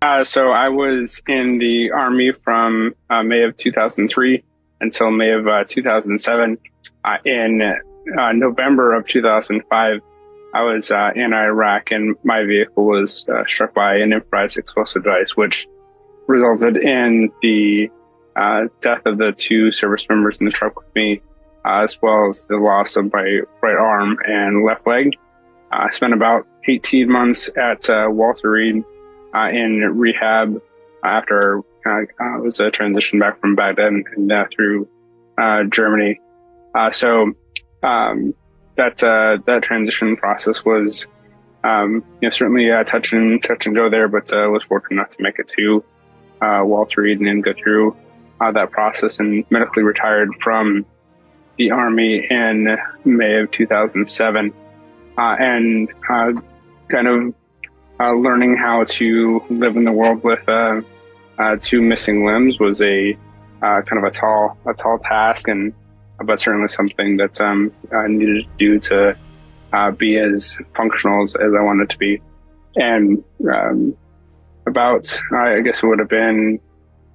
So I was in the Army from May of 2003 until May of 2007. In November of 2005, I was in Iraq and my vehicle was struck by an improvised explosive device, which resulted in the death of the two service members in the truck with me, as well as the loss of my right arm and left leg. I spent about 18 months at Walter Reed in rehab after I was transitioned back from Baghdad and through Germany. So that transition process was certainly touch and go there, but was fortunate enough to make it to Walter Reed and then go through that process and medically retired from the Army in May of 2007. And kind of learning how to live in the world with two missing limbs was a kind of a tall task, and but certainly something that I needed to do to be as functional as I wanted to be. And about I guess it would have been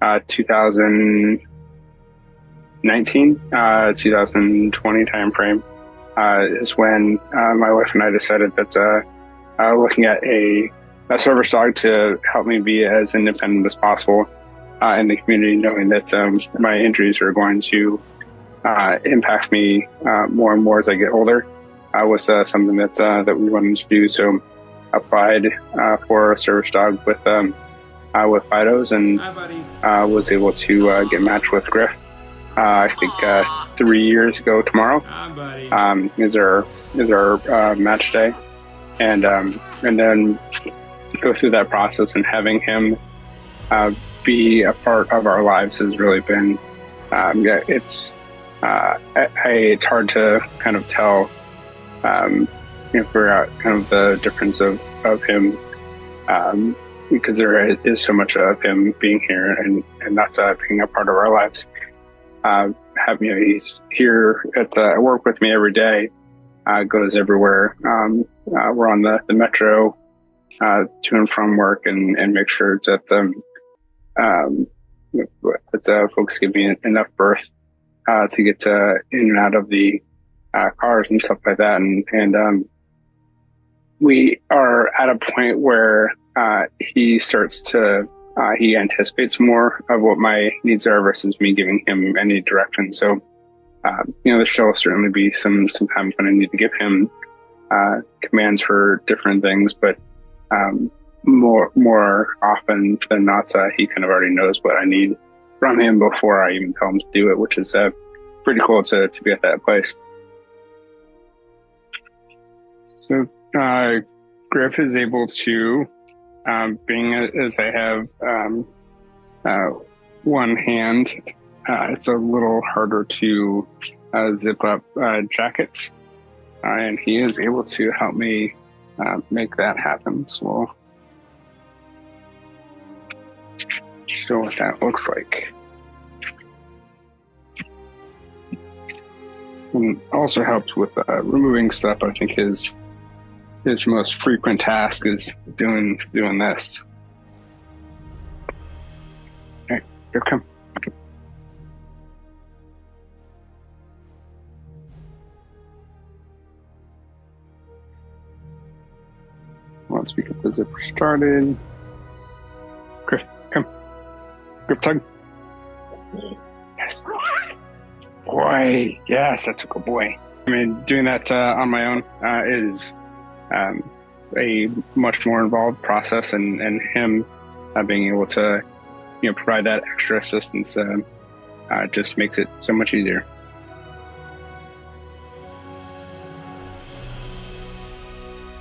2019, 2020 timeframe is when my wife and I decided that looking at a service dog to help me be as independent as possible in the community, knowing that my injuries are going to impact me more and more as I get older, was something that we wanted to do. So applied for a service dog with Fido's and was able to get matched with Griff. I think 3 years ago tomorrow is our match day, and then go through that process, and having him be a part of our lives has really been it's hard to kind of tell figure out kind of the difference of him because there is so much of him being here and not being a part of our lives. He's here at work with me every day, goes everywhere. We're on the metro to and from work, and make sure that folks give me enough berth to get in and out of the cars and stuff like that. And we are at a point where he starts to he anticipates more of what my needs are versus me giving him any direction. So, there shall certainly be some times when I need to give him commands for different things, but more often than not, he kind of already knows what I need from him before I even tell him to do it, which is pretty cool to be at that place. So Griff is able to, being as I have one hand, it's a little harder to zip up jackets, and he is able to help me make that happen. So we'll show what that looks like. And also helps with removing stuff. I think his most frequent task is doing this. Okay, here come. Once we get the zipper started, Griff, come. Griff, tug. Yes. Boy, yes, that's a good boy. I mean, doing that on my own is a much more involved process, and him being able to provide that extra assistance just makes it so much easier.